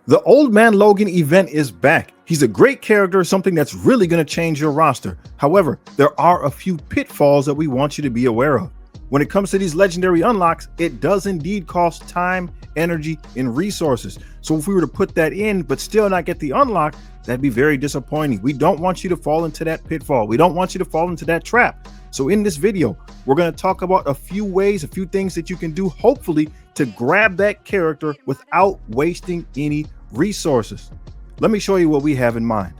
The Old Man Logan event is back. He's a great character, something that's really going to change your roster. However, there are a few pitfalls that we want you to be aware of. When it comes to these legendary unlocks, it does indeed cost time, energy, and resources. So if we were to put that in but still not get the unlock, that'd be very disappointing. We don't want you to fall into that pitfall. We don't want you to fall into that trap. So in this video, we're going to talk about a few ways, a few things that you can do, hopefully, to grab that character without wasting any resources. Let me show you what we have in mind.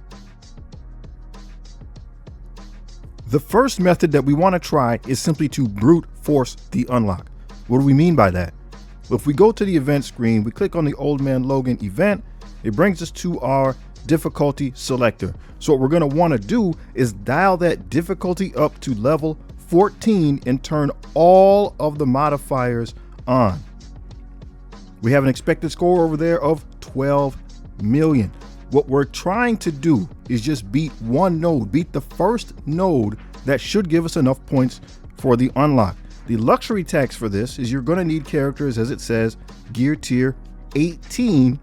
The first method that we want to try is simply to brute force the unlock. What do we mean by that? Well, if we go to the event screen, we click on the Old Man Logan event, it brings us to our difficulty selector. So what we're going to want to do is dial that difficulty up to level 14 and turn all of the modifiers on. We have an expected score over there of 12 million. What we're trying to do is just beat one node, beat the first node that should give us enough points for the unlock. The luxury tax for this is you're going to need characters, as it says, gear tier 18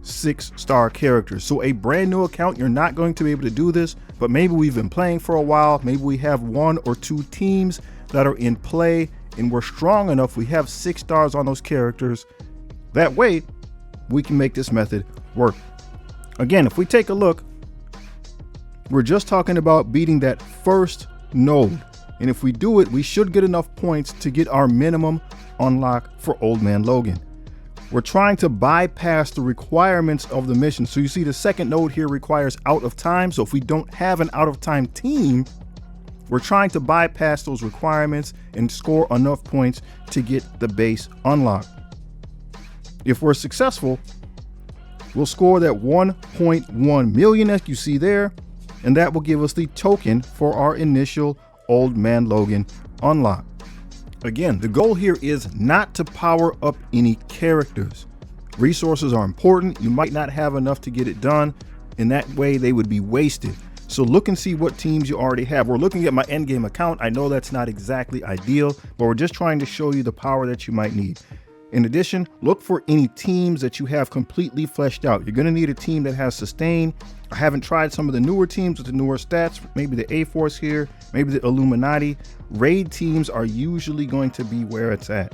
6-star characters. So a brand new account, you're not going to be able to do this, but maybe we've been playing for a while. Maybe we have 1 or 2 teams that are in play and we're strong enough. We have 6 stars on those characters. That way we can make this method work. Again, if we take a look, we're just talking about beating that first node. And if we do it, we should get enough points to get our minimum unlock for Old Man Logan. We're trying to bypass the requirements of the mission. So you see the second node here requires out of time. So if we don't have an out of time team, we're trying to bypass those requirements and score enough points to get the base unlock. If we're successful, we'll score that 1.1 million that you see there, and that will give us the token for our initial Old Man Logan unlock. Again, the goal here is not to power up any characters. Resources are important. You might not have enough to get it done. In that way, they would be wasted. So look and see what teams you already have. We're looking at my endgame account. I know that's not exactly ideal, but we're just trying to show you the power that you might need. In addition, look for any teams that you have completely fleshed out. You're going to need a team that has sustain. I haven't tried some of the newer teams with the newer stats, maybe the A-Force here, maybe the Illuminati. Raid teams are usually going to be where it's at.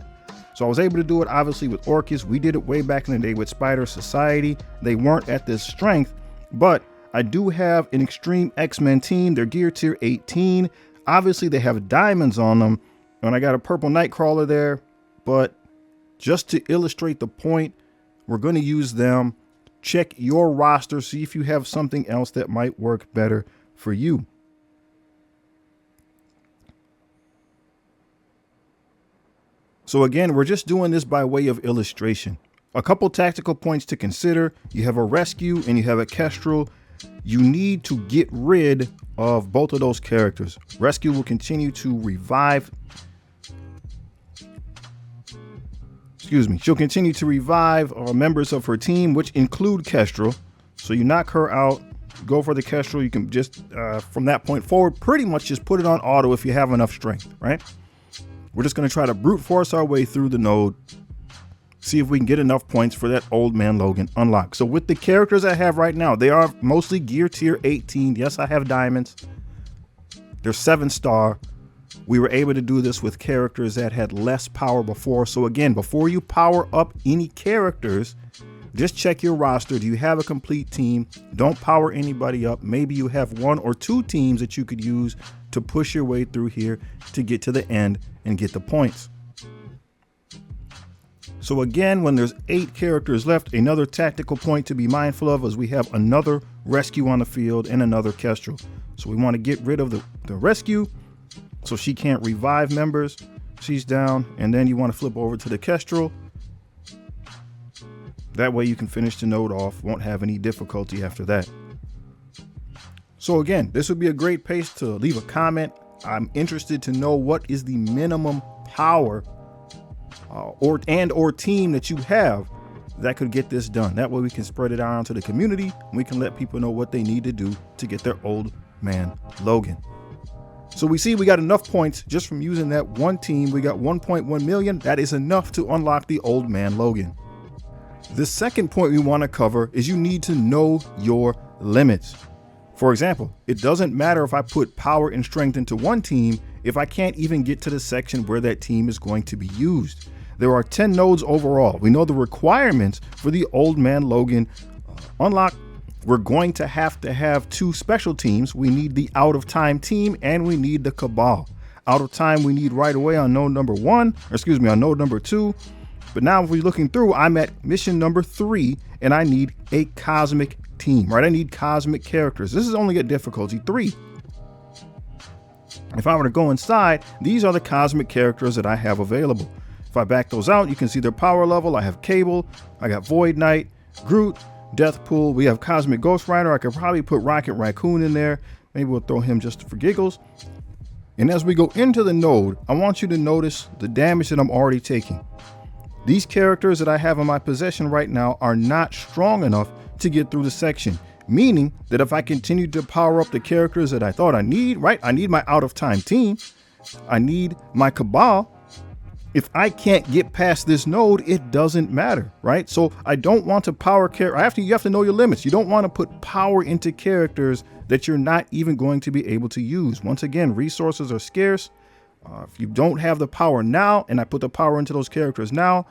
So I was able to do it obviously with Orcus. We did it way back in the day with Spider Society. They weren't at this strength, but I do have an Extreme X-Men team. They're gear tier 18. Obviously they have diamonds on them, and I got a purple Nightcrawler there, but just to illustrate the point, we're going to use them. Check your roster, see if you have something else that might work better for you. So again, we're just doing this by way of illustration. A couple tactical points to consider. You have a rescue and you have a kestrel. You need to get rid of both of those characters. Rescue will continue to revive. She'll continue to revive members of her team, which include Kestrel. So you knock her out, go for the Kestrel. You can just, from that point forward, pretty much just put it on auto if you have enough strength, right? We're just going to try to brute force our way through the node, see if we can get enough points for that Old Man Logan unlock. So with the characters I have right now, they are mostly gear tier 18. Yes, I have diamonds. They're 7-star. We were able to do this with characters that had less power before. So again, before you power up any characters, just check your roster. Do you have a complete team? Don't power anybody up. Maybe you have 1 or 2 teams that you could use to push your way through here to get to the end and get the points. So again, when there's 8 characters left, another tactical point to be mindful of is we have another rescue on the field and another kestrel. So we want to get rid of the rescue, so she can't revive members. She's down. And then you want to flip over to the kestrel. That way you can finish the node off. Won't have any difficulty after that. So again, this would be a great place to leave a comment. I'm interested to know what is the minimum power or team that you have that could get this done. That way we can spread it out to the community and we can let people know what they need to do to get their Old Man Logan. So we see we got enough points just from using that one team. We got 1.1 million. That is enough to unlock the Old Man Logan. The second point we want to cover is you need to know your limits. For example, it doesn't matter if I put power and strength into one team if I can't even get to the section where that team is going to be used. There are 10 nodes overall. We know the requirements for the Old Man Logan unlock. We're going to have 2 special teams. We need the Out of Time team and we need the Cabal. Out of Time we need right away on node number 1, or excuse me, on node number 2. But now if we're looking through, I'm at mission number 3 and I need a cosmic team, right? I need cosmic characters. This is only at difficulty 3. If I were to go inside, these are the cosmic characters that I have available. If I back those out, you can see their power level. I have Cable, I got Void Knight, Groot, Deathpool. We have Cosmic Ghost Rider. I could probably put Rocket Raccoon in there. Maybe we'll throw him just for giggles. And as we go into the node, I want you to notice the damage that I'm already taking. These characters that I have in my possession right now are not strong enough to get through the section, meaning that if I continue to power up the characters that I thought I need, right? I need my Out of Time team. I need my Cabal. If I can't get past this node, it doesn't matter, right? So I don't want to power you have to know your limits. You don't want to put power into characters that you're not even going to be able to use. Once again, resources are scarce. If you don't have the power now, and I put the power into those characters now,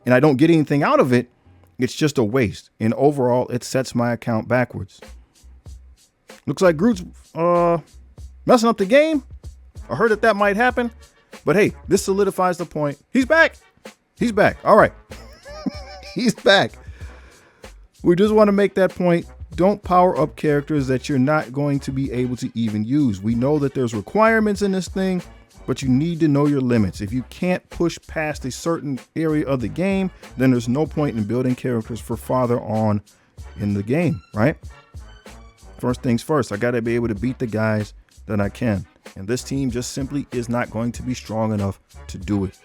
and I don't get anything out of it, it's just a waste. And overall, it sets my account backwards. Looks like Groot's messing up the game. I heard that might happen. But hey, this solidifies the point. He's back. He's back. All right. He's back. We just want to make that point. Don't power up characters that you're not going to be able to even use. We know that there's requirements in this thing, but you need to know your limits. If you can't push past a certain area of the game, then there's no point in building characters for farther on in the game, right? First things first, I got to be able to beat the guys that I can. And this team just simply is not going to be strong enough to do it.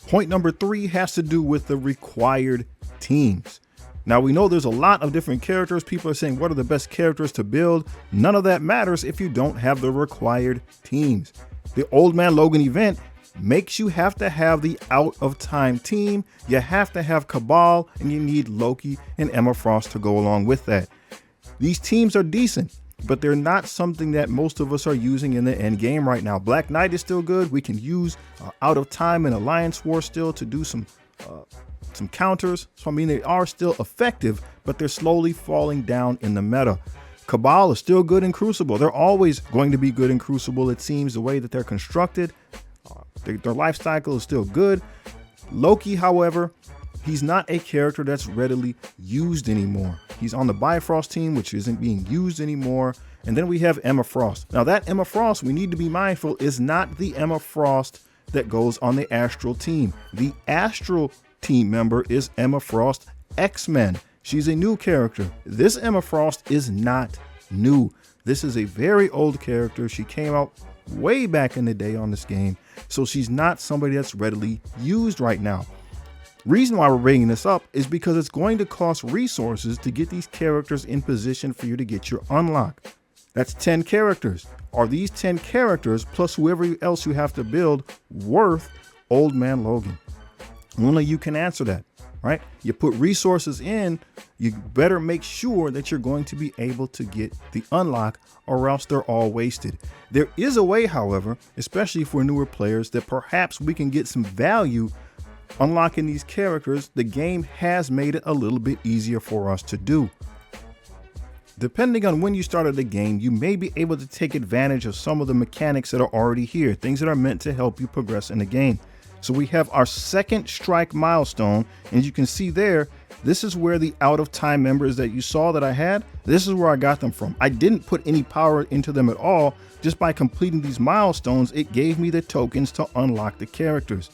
Point number 3 has to do with the required teams. Now we know there's a lot of different characters. People are saying, what are the best characters to build? None of that matters if you don't have the required teams. The Old Man Logan event makes you have to have the Out of Time team. You have to have Cabal, and you need Loki and Emma Frost to go along with that. These teams are decent, but they're not something that most of us are using in the end game right now. Black Knight is still good. We can use Out of Time and Alliance War still to do some counters. So I mean, they are still effective, but they're slowly falling down in the meta. Cabal is still good in Crucible. They're always going to be good in Crucible. It seems the way that they're constructed, their life cycle is still good. Loki, however, he's not a character that's readily used anymore. He's on the Bifrost team, which isn't being used anymore. And then we have Emma Frost. Now that Emma Frost, we need to be mindful, is not the Emma Frost that goes on the Astral team. The Astral team member is Emma Frost X-Men. She's a new character. This Emma Frost is not new. This is a very old character. She came out way back in the day on this game. So she's not somebody that's readily used right now. Reason why we're bringing this up is because it's going to cost resources to get these characters in position for you to get your unlock. That's 10 characters. Are these 10 characters plus whoever else you have to build worth Old Man Logan? Only you can answer that, right? You put resources in, you better make sure that you're going to be able to get the unlock, or else they're all wasted. There is a way, however, especially for newer players, that perhaps we can get some value unlocking these characters. The game has made it a little bit easier for us to do. Depending on when you started the game, you may be able to take advantage of some of the mechanics that are already here, things that are meant to help you progress in the game. So we have our second strike milestone, and you can see there, this is where the Out of Time members that you saw that I had, this is where I got them from. I didn't put any power into them at all. Just by completing these milestones, it gave me the tokens to unlock the characters.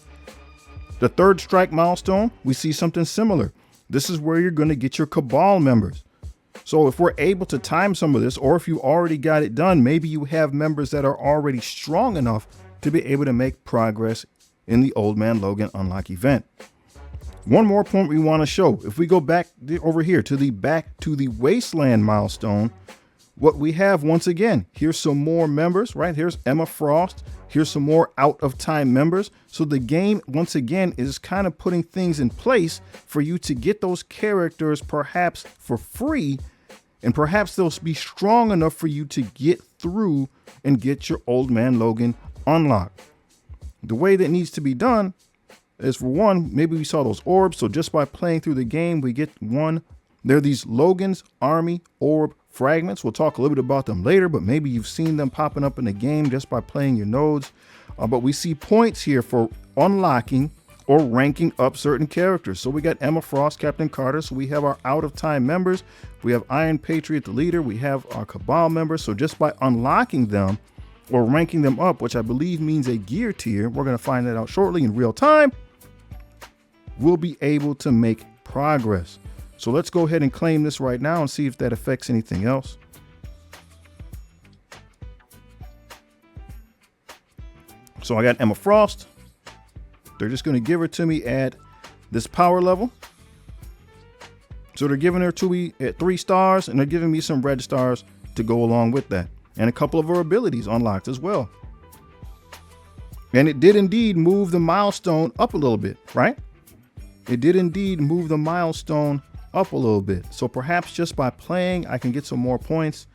The third strike milestone, we see something similar. This is where you're going to get your Cabal members. So if we're able to time some of this, or if you already got it done, maybe you have members that are already strong enough to be able to make progress in the Old Man Logan unlock event. One more point we want to show. If we go back over here to the Back to the Wasteland milestone, what we have, once again, here's some more members, right? Here's Emma Frost. Here's some more out of time members. So the game, once again, is kind of putting things in place for you to get those characters perhaps for free. And perhaps they'll be strong enough for you to get through and get your Old Man Logan unlocked. The way that needs to be done is, for one, maybe we saw those orbs. So just by playing through the game, we get one. There are these Logan's Army Orb fragments. We'll talk a little bit about them later, but maybe you've seen them popping up in the game just by playing your nodes. But we see points here for unlocking or ranking up certain characters. So we got Emma Frost, Captain Carter. So we have our out of time members. We have Iron Patriot, the leader. We have our Cabal members. So just by unlocking them or ranking them up, which I believe means a gear tier, we're going to find that out shortly in real time, we'll be able to make progress. So let's go ahead and claim this right now and see if that affects anything else. So I got Emma Frost. They're just going to give her to me at this power level. So they're giving her to me at 3 stars, and they're giving me some red stars to go along with that. And a couple of her abilities unlocked as well. And it did indeed move the milestone up a little bit, right? It did indeed move the milestone up a little bit. So perhaps just by playing, I can get some more points.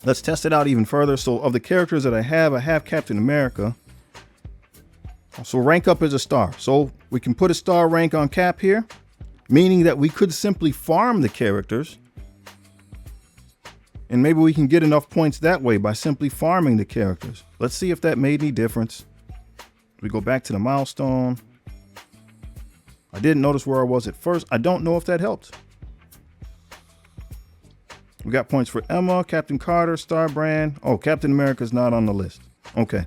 Let's test it out even further. So of the characters that I have Captain America. So rank up as a star. So we can put a star rank on Cap here, meaning that we could simply farm the characters. And maybe we can get enough points that way by simply farming the characters. Let's see if that made any difference. We go back to the milestone. I didn't notice where I was at first. I don't know if that helped. We got points for Emma, Captain Carter, Starbrand. Oh, Captain America's not on the list. Okay.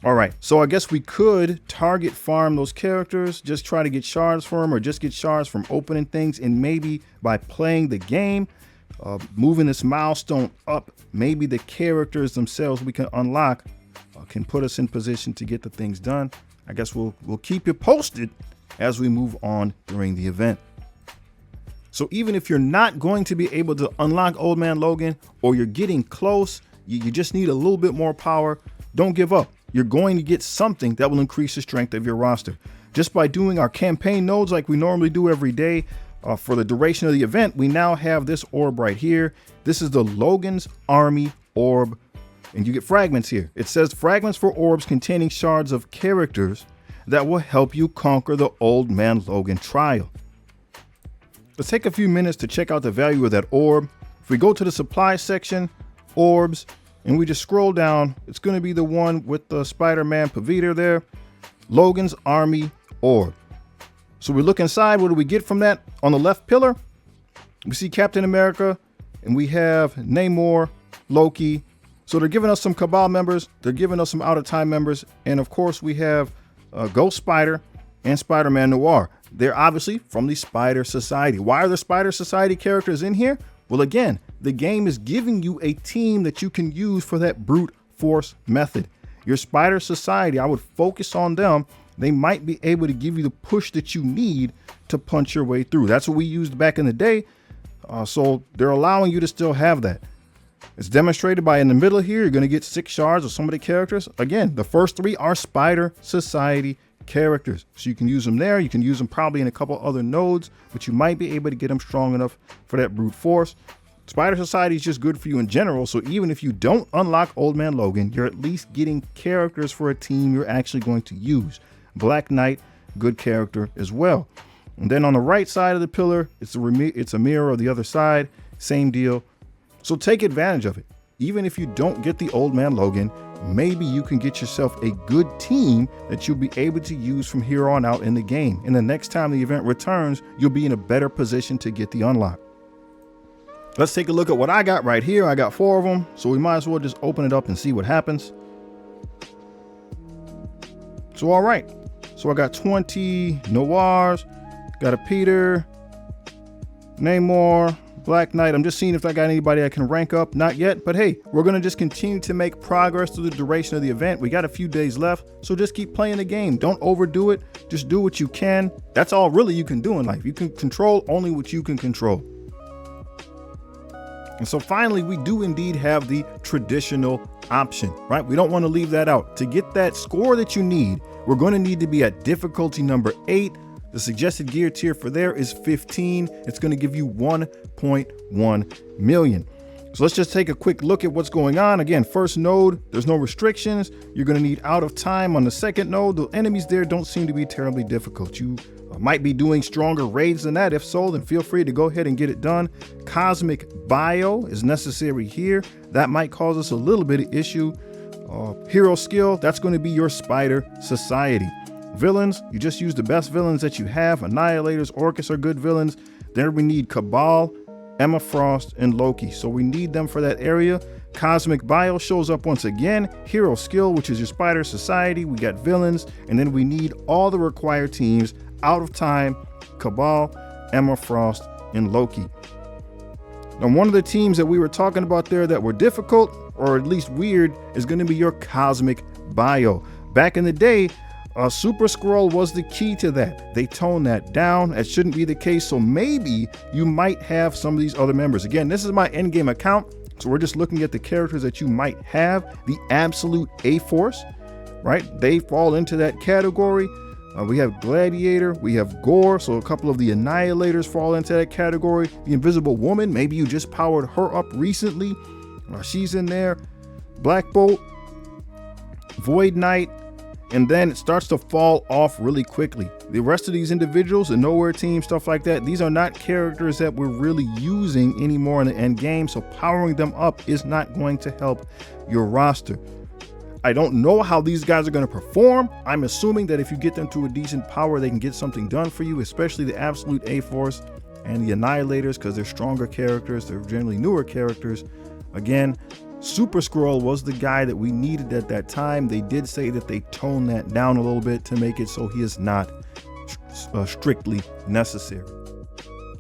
All right. So I guess we could target farm those characters, just try to get shards for them, or just get shards from opening things. And maybe by playing the game, moving this milestone up, maybe the characters themselves we can unlock can put us in position to get the things done. I guess we'll keep you posted as we move on during the event. So even if you're not going to be able to unlock Old Man Logan, or you're getting close, you just need a little bit more power, don't give up. You're going to get something that will increase the strength of your roster. Just by doing our campaign nodes like we normally do every day for the duration of the event, we now have this orb right here. This is the Logan's Army Orb. And you get fragments here. It says fragments for orbs containing shards of characters that will help you conquer the Old Man Logan trial. Let's take a few minutes to check out the value of that orb. If we go to the supply section, orbs, and we just scroll down, it's going to be the one with the Spider-Man Pavita there, Logan's Army Orb. So we look inside. What do we get from that? On the left pillar, we see Captain America, and we have Namor, Loki. So they're giving us some Cabal members. They're giving us some out of time members. And of course, we have Ghost Spider and Spider-Man Noir. They're obviously from the Spider Society. Why are the Spider Society characters in here? Well, again, the game is giving you a team that you can use for that brute force method. Your Spider Society, I would focus on them. They might be able to give you the push that you need to punch your way through. That's what we used back in the day. So they're allowing you to still have that. It's demonstrated by in the middle here, you're going to get 6 shards of some of the characters. Again, the first 3 are Spider Society characters. So you can use them there. You can use them probably in a couple other nodes, but you might be able to get them strong enough for that brute force. Spider Society is just good for you in general. So even if you don't unlock Old Man Logan, you're at least getting characters for a team you're actually going to use. Black Knight, good character as well. And then on the right side of the pillar, it's a mirror of the other side. Same deal. So take advantage of it. Even if you don't get the Old Man Logan, maybe you can get yourself a good team that you'll be able to use from here on out in the game. And the next time the event returns, you'll be in a better position to get the unlock. Let's take a look at what I got right here. I got 4 of them, so we might as well just open it up and see what happens. So, all right. So I got 20 Noirs, got a Peter, Namor, Black Knight. I'm just seeing if I got anybody I can rank up. Not yet, but hey, we're going to just continue to make progress through the duration of the event. We got a few days left, so just keep playing the game. Don't overdo it. Just do what you can. That's all really you can do in life. You can control only what you can control. And so finally, we do indeed have the traditional option, right? We don't want to leave that out. To get that score that you need, we're going to need to be at difficulty number 8. The suggested gear tier for there is 15. It's going to give you 1.1 million. So let's just take a quick look at what's going on. Again, first node, there's no restrictions. You're going to need out of time on the second node. The enemies there don't seem to be terribly difficult. You might be doing stronger raids than that. If so, then feel free to go ahead and get it done. Cosmic Bio is necessary here. That might cause us a little bit of issue. Hero skill, that's going to be your Spider Society. Villains, you just use the best villains that you have. Annihilators, Orcus are good villains. Then we need Cabal, Emma Frost, and Loki. So we need them for that area. Cosmic Bio shows up once again. Hero skill, which is your Spider Society. We got villains, and then we need all the required teams. Out of time, Cabal, Emma Frost, and Loki. Now, one of the teams that we were talking about there that were difficult, or at least weird, is going to be your Cosmic Bio. Back in the day, Super Skrull was the key to that. They toned that down. That shouldn't be the case. So maybe you might have some of these other members. Again, this is my endgame account. So we're just looking at the characters that you might have. The Absolute A-Force, right? They fall into that category. We have Gladiator, we have Gore, so a couple of the Annihilators fall into that category. The Invisible Woman, maybe you just powered her up recently. She's in there. Black Bolt, Void Knight, and then it starts to fall off really quickly. The rest of these individuals, the Nowhere Team, stuff like that, these are not characters that we're really using anymore in the end game, so powering them up is not going to help your roster. I don't know how these guys are going to perform. I'm assuming that if you get them to a decent power, they can get something done for you, especially the Absolute A-Force and the Annihilators, because they're stronger characters. They're generally newer characters. Again, Super Skrull was the guy that we needed at that time. They did say that they toned that down a little bit to make it so he is not strictly necessary.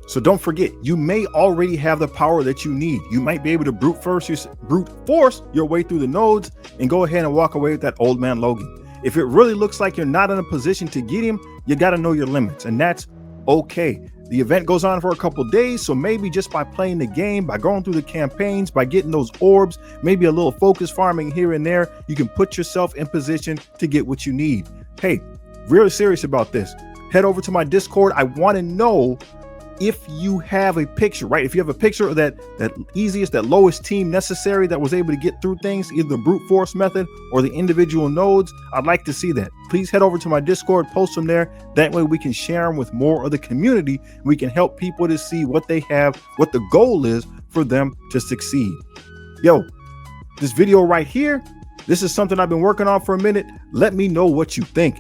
So don't forget, you may already have the power that you need. You might be able to brute force your way through the nodes and go ahead and walk away with that old man Logan. If it really looks like you're not in a position to get him, you got to know your limits, and that's okay. The event goes on for a couple days, so maybe just by playing the game, by going through the campaigns, by getting those orbs, maybe a little focus farming here and there, you can put yourself in position to get what you need. Hey, really serious about this. Head over to my Discord. I want to know if you have a picture, right? If you have a picture of that easiest, that lowest team necessary that was able to get through things, either the brute force method or the individual nodes, I'd like to see that. Please head over to my Discord, post them there. That way we can share them with more of the community. We can help people to see what they have, what the goal is for them to succeed. Yo, this video right here, this is something I've been working on for a minute. Let me know what you think.